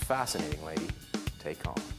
fascinating lady, Tay Collins.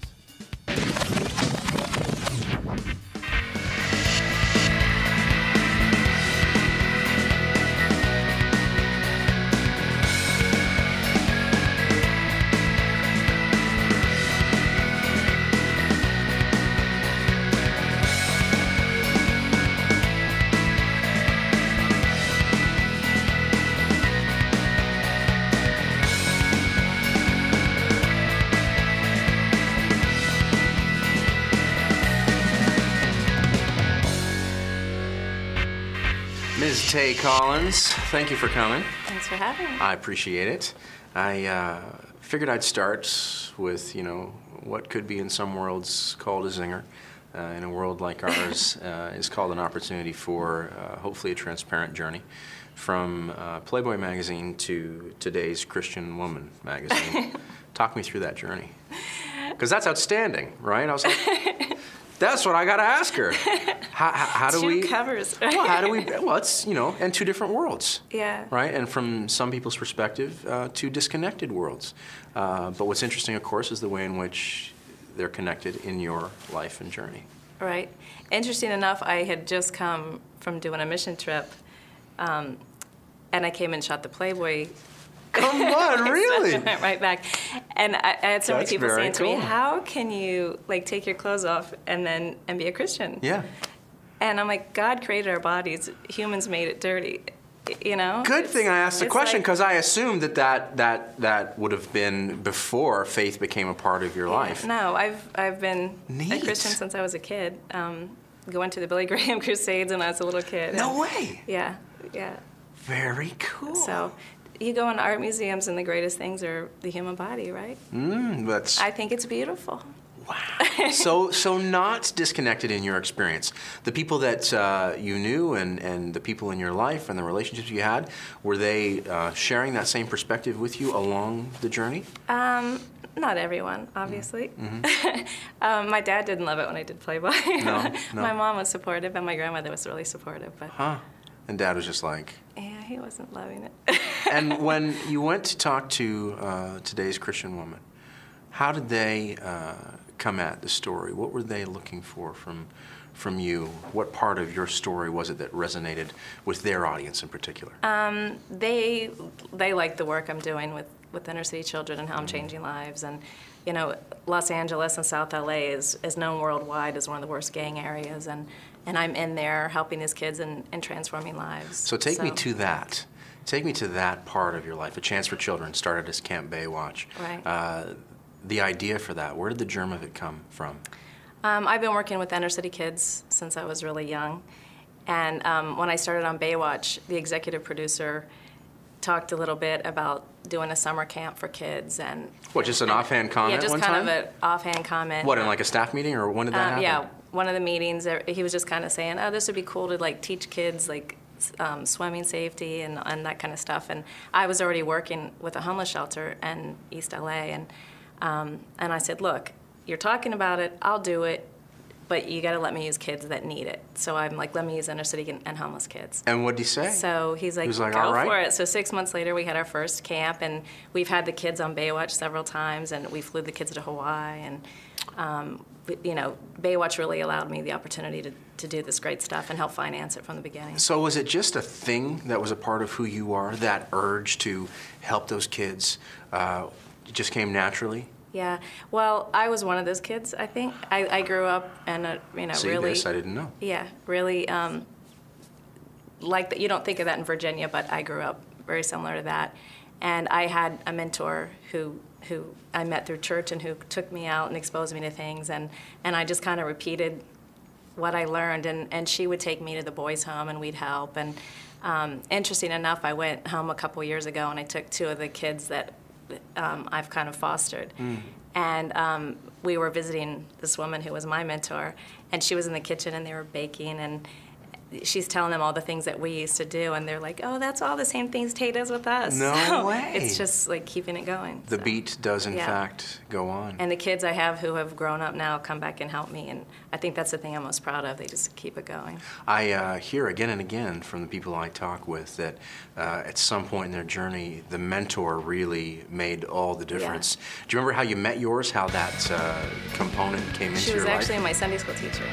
Ms. Tay Collins, thank you for coming. Thanks for having me. I appreciate it. I figured I'd start with, what could be in some worlds called a zinger. In a world like ours, is called an opportunity for hopefully a transparent journey from Playboy magazine to today's Christian Woman magazine. Talk me through that journey. Because that's outstanding, right? I was like, that's what I got to ask her. How do we? Two covers. Well, how do we? Well, it's and two different worlds. Yeah. Right, and from some people's perspective, two disconnected worlds. But what's interesting, of course, is the way in which they're connected in your life and journey. Right. Interesting enough, I had just come from doing a mission trip, and I came and shot the Playboy. Come on, really? I went right back. And I had so many people saying to me, cool. how can you take your clothes off and be a Christian? Yeah. And I'm like, God created our bodies. Humans made it dirty. Good thing I asked the question, because I assumed that would have been before faith became a part of your life. No, I've been Neat. a Christian since I was a kid. Going to the Billy Graham Crusades when I was a little kid. No way. Yeah. Very cool. So you go into art museums and the greatest things are the human body, right? That's. I think it's beautiful. Wow. So not disconnected in your experience. The people that you knew and the people in your life and the relationships you had, were they sharing that same perspective with you along the journey? Not everyone, obviously. Mm-hmm. My dad didn't love it when I did Playboy. No. My mom was supportive, and my grandmother was really supportive. But And Dad was just like... Yeah, he wasn't loving it. And when you went to talk to today's Christian Woman, how did they come at the story? What were they looking for from you? What part of your story was it that resonated with their audience in particular? They like the work I'm doing with inner city children and how I'm changing lives. And Los Angeles and South LA is known worldwide as one of the worst gang areas, and I'm in there helping these kids and transforming lives. So take me to that. Take me to that part of your life. A Chance for Children started as Camp Baywatch. Right. The idea for that, where did the germ of it come from? I've been working with inner city kids since I was really young. And when I started on Baywatch, the executive producer talked a little bit about doing a summer camp for kids. And What, just an offhand comment one time? Yeah, just kind of an offhand comment. What, in like a staff meeting, or when did that happen? Yeah, one of the meetings, he was just kind of saying, oh, this would be cool to teach kids swimming safety and that kind of stuff. And I was already working with a homeless shelter in East LA, and I said, look, you're talking about it, I'll do it, but you got to let me use kids that need it. So I'm like, let me use inner city and homeless kids. And what did he say? So he's like, all go right. for it. So 6 months later, we had our first camp, and we've had the kids on Baywatch several times, and we flew the kids to Hawaii, and Baywatch really allowed me the opportunity to do this great stuff and help finance it from the beginning. So was it just a thing that was a part of who you are, that urge to help those kids? It just came naturally? Yeah, well, I was one of those kids, I think. I grew up and, See, really... this I didn't know. Yeah, really, like that. You don't think of that in Virginia, but I grew up very similar to that. And I had a mentor who I met through church and who took me out and exposed me to things, and I just kind of repeated what I learned, and she would take me to the boys' home and we'd help. And interesting enough, I went home a couple years ago and I took 2 of the kids that I've kind of fostered. And we were visiting this woman who was my mentor, and she was in the kitchen and they were baking, she's telling them all the things that we used to do, and they're like, "Oh, that's all the same things Tay does with us." No so way. It's just like keeping it going. The so. beat does, in Yeah. fact, go on. And the kids I have who have grown up now come back and help me, and I think that's the thing I'm most proud of. They just keep it going. I hear again and again from the people I talk with that at some point in their journey, the mentor really made all the difference. Do you remember how you met yours, how that component came into She your was life? actually my Sunday school teacher.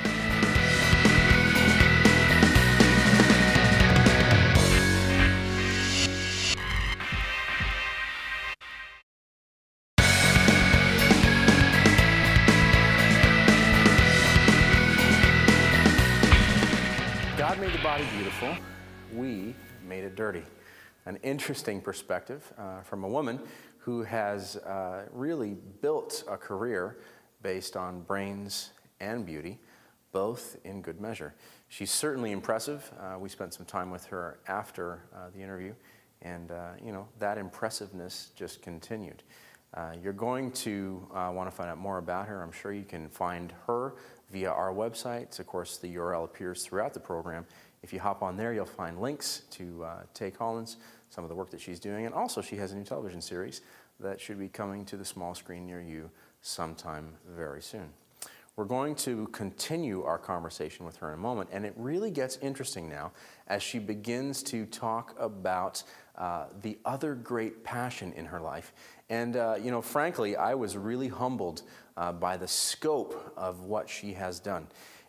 God made the body beautiful, we made it dirty. An interesting perspective from a woman who has really built a career based on brains and beauty, both in good measure. She's certainly impressive. We spent some time with her after the interview, and you know, that impressiveness just continued. You're going to want to find out more about her. I'm sure you can find her via our website. Of course, the URL appears throughout the program. If you hop on there, you'll find links to Tay Collins, some of the work that she's doing, and also she has a new television series that should be coming to the small screen near you sometime very soon. We're going to continue our conversation with her in a moment, and it really gets interesting now as she begins to talk about the other great passion in her life. And, you know, frankly, I was really humbled by the scope of what she has done.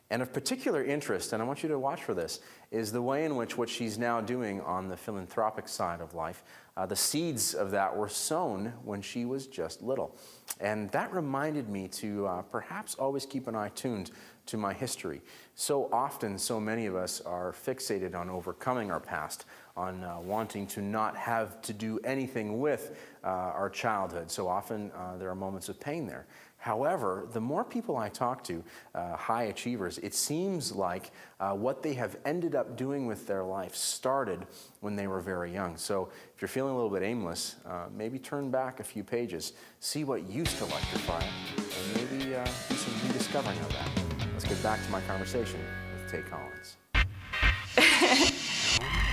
And of particular interest, and I want you to watch for this, is the way in which what she's now doing on the philanthropic side of life, the seeds of that were sown when she was just little. And that reminded me to perhaps always keep an eye tuned to my history. So often, so many of us are fixated on overcoming our past, on wanting to not have to do anything with our childhood. So often there are moments of pain there. However, the more people I talk to, high achievers, it seems like what they have ended up doing with their life started when they were very young. So if you're feeling a little bit aimless, maybe turn back a few pages, see what used to light your fire, and maybe do some rediscovering of that. Let's get back to my conversation with Tay Collins.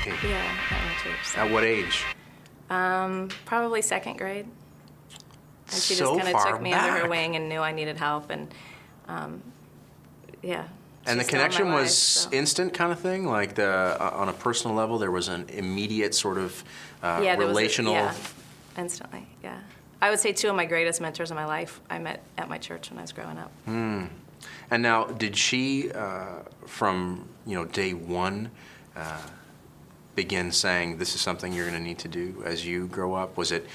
Okay. Yeah, at my church. So. At what age? Probably second grade. And she So just kind of far took me under her back. wing and knew I needed help, and yeah. And the she's still in my connection life, was so. instant kind of thing? Like on a personal level, there was an immediate sort of Yeah, there was relational... yeah, instantly, yeah. I would say two of my greatest mentors in my life I met at my church when I was growing up. And now, did she, from day one, begin saying this is something you're going to need to do as you grow up? Was it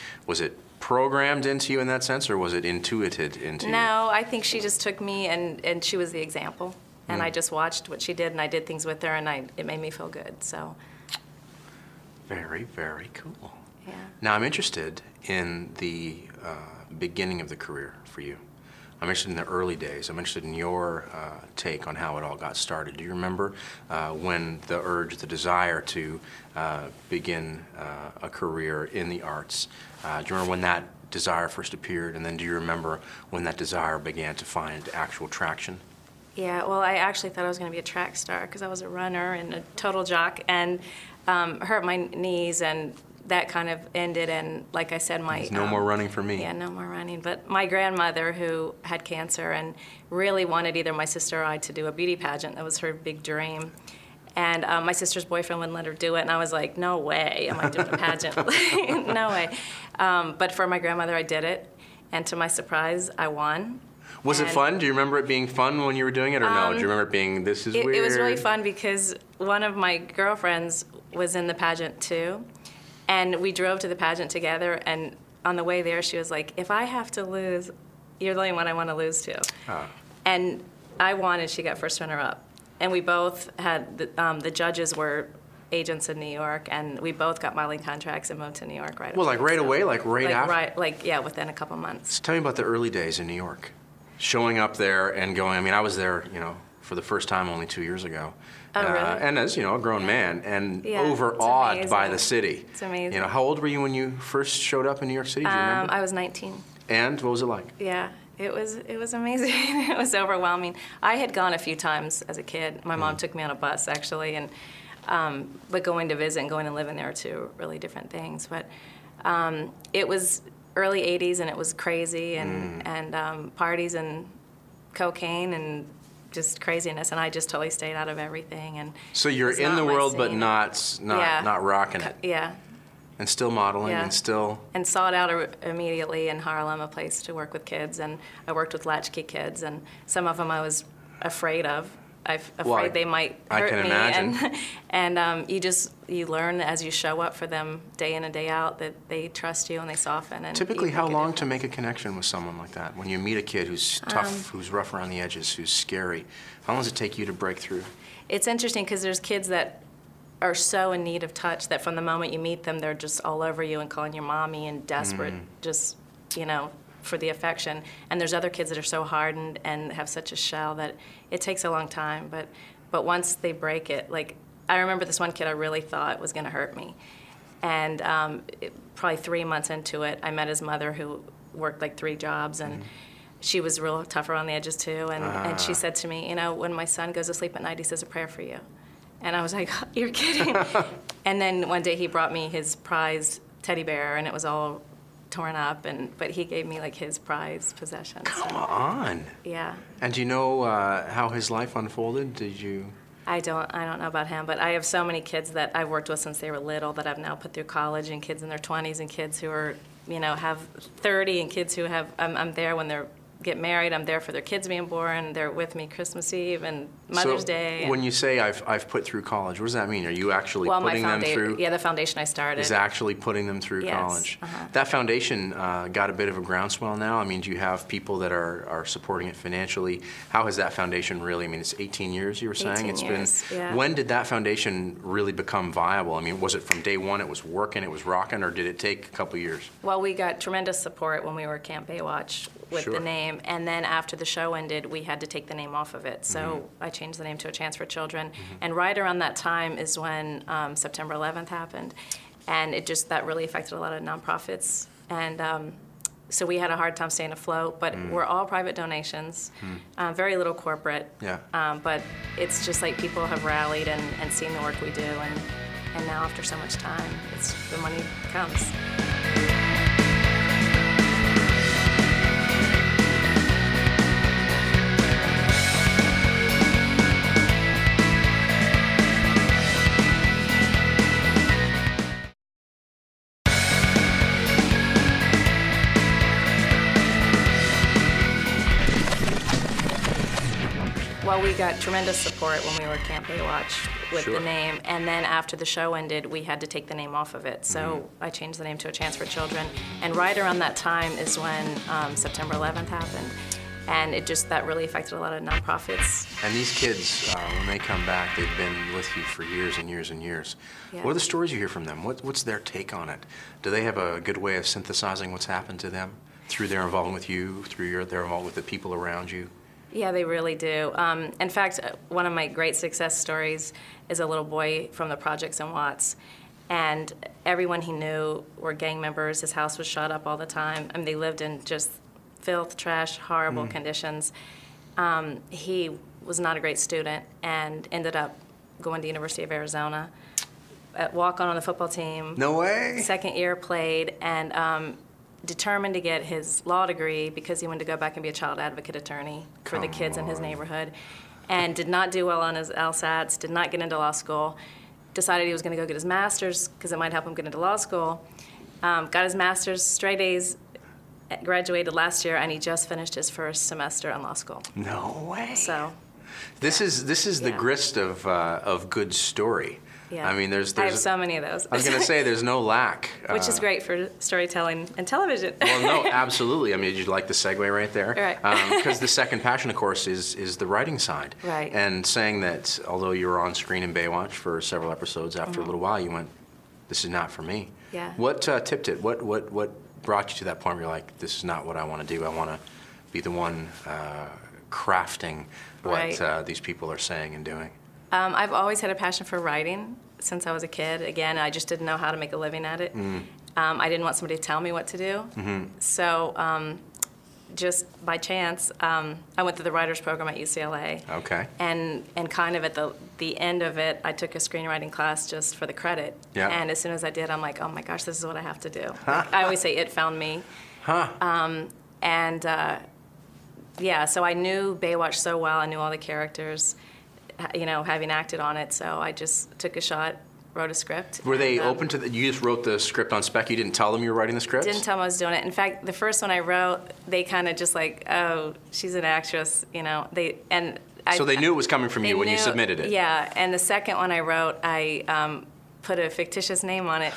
programmed into you in that sense, or was it intuited into you? No, I think she just took me, and she was the example. And I just watched what she did, and I did things with her, and it made me feel good. So. Very, very cool. Yeah. Now, I'm interested in the beginning of the career for you. I'm interested in the early days. I'm interested in your take on how it all got started. Do you remember when the urge, the desire to begin a career in the arts? Do you remember when that desire first appeared? And then do you remember when that desire began to find actual traction? Yeah, well, I actually thought I was going to be a track star because I was a runner and a total jock, and hurt my knees, and that kind of ended. And like I said, There's no more running for me. Yeah, no more running. But my grandmother, who had cancer and really wanted either my sister or I to do a beauty pageant, that was her big dream. And my sister's boyfriend wouldn't let her do it, and I was like, no way am I doing a pageant. No way. But for my grandmother, I did it, and to my surprise, I won. Was it fun? Do you remember it being fun when you were doing it, or no? Do you remember it being, this is weird? It was really fun because one of my girlfriends was in the pageant too, and we drove to the pageant together, and on the way there, she was like, if I have to lose, you're the only one I want to lose to. And I won, and she got first runner-up. And we both had, the judges were agents in New York, and we both got modeling contracts and moved to New York right away. Well, like right away, like right after? Yeah, within a couple months. So tell me about the early days in New York. Showing up there and going, I mean, I was there, for the first time only 2 years ago. Oh, really? And as, a grown man, and Yeah, overawed by the city. It's amazing. How old were you when you first showed up in New York City? Do you remember? I was 19. And what was it like? Yeah, It was amazing. It was overwhelming. I had gone a few times as a kid. My mom took me on a bus, actually, and but going to visit and going and living there are two really different things. But it was early 80s, and it was crazy, and parties and cocaine and just craziness, and I just totally stayed out of everything. And so you're in the world, but not rocking it. Yeah. And still modeling, and still... And sought out immediately in Harlem a place to work with kids, and I worked with latchkey kids, and some of them I was afraid of. Afraid they might hurt me. I can imagine. And you learn as you show up for them day in and day out that they trust you and they soften. And typically, how long to make a connection with someone like that? When you meet a kid who's tough, who's rough around the edges, who's scary, how long does it take you to break through? It's interesting because there's kids that are so in need of touch that from the moment you meet them, they're just all over you and calling you mommy and desperate, just, for the affection. And there's other kids that are so hardened and have such a shell that it takes a long time. But once they break it, like, I remember this one kid I really thought was going to hurt me. And probably 3 months into it, I met his mother, who worked like 3 jobs, and she was real tough around the edges too. And she said to me, when my son goes to sleep at night, he says a prayer for you. And I was like, you're kidding. And then one day he brought me his prized teddy bear, and it was all torn up, but he gave me like his prized possession. Come on. Yeah. And do you know how his life unfolded? Did you? I don't know about him, but I have so many kids that I've worked with since they were little that I've now put through college, and kids in their 20s, and kids who are, have 30, and kids who have, I'm there when they're get married. I'm there for their kids being born. They're with me Christmas Eve and Mother's Day. So when you say I've put through college, what does that mean? Are you actually putting them through? Yeah, the foundation I started is actually putting them through college. That foundation got a bit of a groundswell now. I mean, do you have people that are supporting it financially? How has that foundation really? I mean, it's 18 years. You were saying 18 years, been. When did that foundation really become viable? I mean, was it from day one? It was working. It was rocking, or did it take a couple years? Well, we got tremendous support when we were Camp Baywatch with the name, and then after the show ended, we had to take the name off of it. So I changed the name to A Chance for Children, and right around that time is when September 11th happened, and that really affected a lot of nonprofits, and so we had a hard time staying afloat. But we're all private donations, very little corporate. But it's just like people have rallied and seen the work we do, and now after so much time, the money comes. Well, we got tremendous support when we were Camp Baywatch with the name, and then after the show ended, we had to take the name off of it. So I changed the name to A Chance for Children, and right around that time is when September 11th happened, and that really affected a lot of nonprofits. And these kids, when they come back, they've been with you for years and years and years. What are the stories you hear from them? What's their take on it? Do they have a good way of synthesizing what's happened to them through their involvement with you, through their involvement with the people around you? Yeah, they really do. In fact, one of my great success stories is a little boy from the projects in Watts. And everyone he knew were gang members. His house was shot up all the time. I mean, they lived in just filth, trash, horrible conditions. He was not a great student and ended up going to University of Arizona. Walk-on on the football team. No way. Second year played, and determined to get his law degree because he wanted to go back and be a child advocate attorney for the kids in his neighborhood, and did not do well on his LSATs, did not get into law school, decided he was going to go get his master's because it might help him get into law school, got his master's, straight A's, graduated last year, and he just finished his first semester in law school. No way. So this is the grist of good story. Yeah. I mean, I have so many of those. I was going to say there's no lack. Which is great for storytelling and television. Well, no, absolutely. I mean, did you like the segue right there? Right. Because the second passion, of course, is the writing side. Right. And saying that although you were on screen in Baywatch for several episodes, after a little while you went, this is not for me. Yeah. What tipped it? What brought you to that point where you're like, this is not what I want to do. I want to be the one crafting what these people are saying and doing? I've always had a passion for writing since I was a kid. Again, I just didn't know how to make a living at it. I didn't want somebody to tell me what to do. So just by chance, I went through the writers program at UCLA. Okay. And kind of at the end of it, I took a screenwriting class just for the credit. Yeah. And as soon as I did, I'm like, oh my gosh, this is what I have to do. Like, I always say it found me. Huh. Yeah, so I knew Baywatch so well. I knew all the characters, you know, having acted on it. So I just took a shot, wrote a script. Were they open to you just wrote the script on spec? You didn't tell them you were writing the script? Didn't tell them I was doing it. In fact, the first one I wrote, they kind of just like, oh, she's an actress, you know. So they knew it was coming from you when you knew- submitted it? Yeah, and the second one I wrote, I put a fictitious name on it,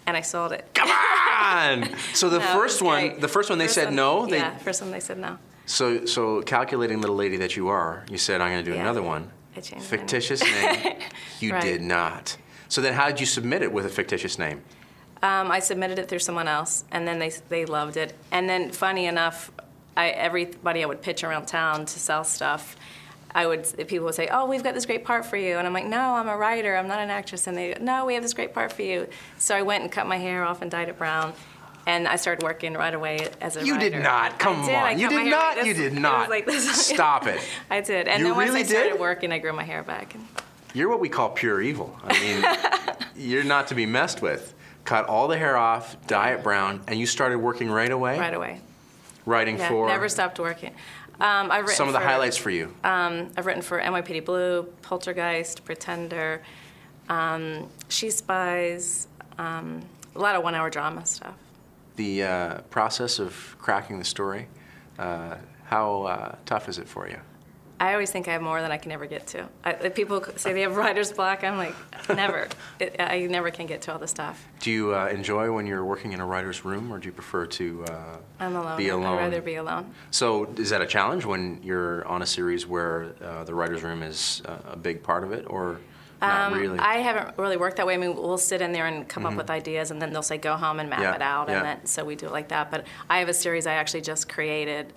and I sold it. Come on! So the No, first it was one, great. they First said one- no? Yeah, first one they said no. So calculating little lady that you are, you said, I'm going to do Yeah. another one. I changed my name. Fictitious name. You Right. did not. So then how did you submit it with a fictitious name? I submitted it through someone else, and then they loved it. And then, funny enough, everybody I would pitch around town to sell stuff, people would say, "Oh, we've got this great part for you," and I'm like, "No, I'm a writer. I'm not an actress." And they, "No, we have this great part for you." So I went and cut my hair off and dyed it brown, and I started working right away as a You writer. did not. Come I did. I on. You cut my did hair not. like You this. did It not. was like this. Stop it. I did. And You then once really I started did? working, I grew my hair back. You're what we call pure evil. I mean, you're not to be messed with. Cut all the hair off, dye it brown, and you started working right away? Right away. Writing Yeah, for never stopped working. I've written some of the for- highlights for you. I've written for NYPD Blue, Poltergeist, Pretender, She Spies, a lot of one-hour drama stuff. The process of cracking the story, how tough is it for you? I always think I have more than I can ever get to. People say they have writer's block. I'm like, never. I never can get to all the stuff. Do you enjoy when you're working in a writer's room, or do you prefer to I'm alone. be alone? I'd rather be alone. So is that a challenge when you're on a series where the writer's room is a big part of it, or not really? I haven't really worked that way. I mean, we'll sit in there and come up with ideas, and then they'll say, go home and map Yeah, it out, yeah. and then, so we do it like that. But I have a series I actually just created.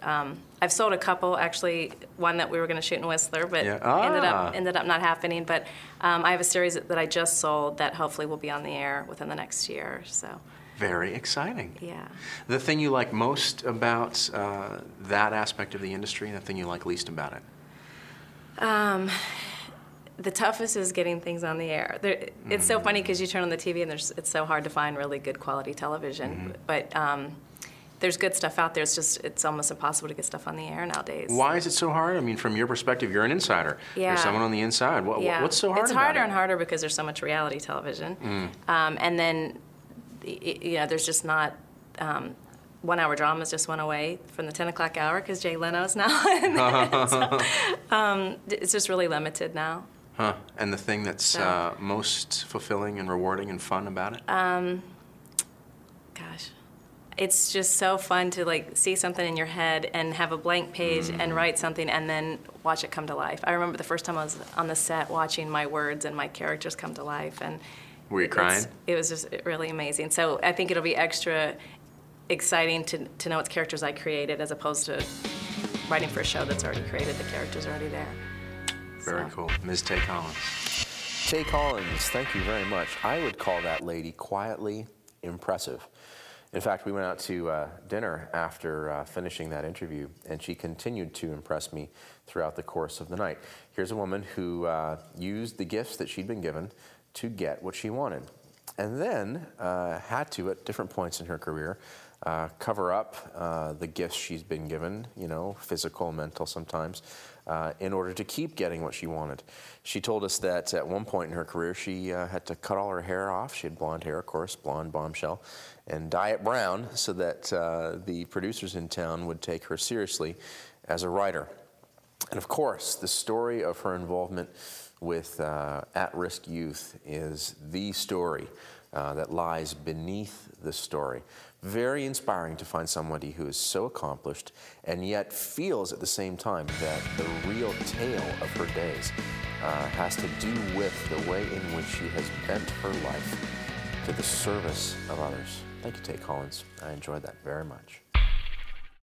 I've sold a couple, actually, one that we were going to shoot in Whistler, but Yeah. ended up not happening. But I have a series that I just sold that hopefully will be on the air within the next year. So, Very exciting. yeah. The thing you like most about that aspect of the industry, and the thing you like least about it? The toughest is getting things on the air. It's so funny because you turn on the TV and it's so hard to find really good quality television. But there's good stuff out there. It's almost impossible to get stuff on the air nowadays. Why is it so hard? I mean, from your perspective, you're an insider. Yeah. You're someone on the inside. Yeah. What's so hard It's about harder it? and harder because there's so much reality television. And then, you know, there's just not. One-hour dramas just went away from the 10 o'clock hour because Jay Leno's now. It's just really limited now. Huh. And the thing that's So- most fulfilling and rewarding and fun about it? Gosh, it's just so fun to like see something in your head and have a blank page and write something and then watch it come to life. I remember the first time I was on the set watching my words and my characters come to life, and Were you crying? it was just really amazing. So I think it'll be extra exciting to know it's characters I created as opposed to writing for a show that's already created. The characters are already there. Very So. cool. Ms. Tay Collins. Tay Collins, thank you very much. I would call that lady quietly impressive. In fact, we went out to dinner after finishing that interview, and she continued to impress me throughout the course of the night. Here's a woman who used the gifts that she'd been given to get what she wanted, and then had to, at different points in her career, cover up the gifts she's been given, you know, physical, mental sometimes, in order to keep getting what she wanted. She told us that at one point in her career she had to cut all her hair off. She had blonde hair, of course, blonde bombshell, and dye it brown so that the producers in town would take her seriously as a writer. And of course, the story of her involvement with at-risk youth is the story that lies beneath the story. Very inspiring to find somebody who is so accomplished and yet feels at the same time that the real tale of her days has to do with the way in which she has bent her life to the service of others. Thank you, Tay Collins. I enjoyed that very much.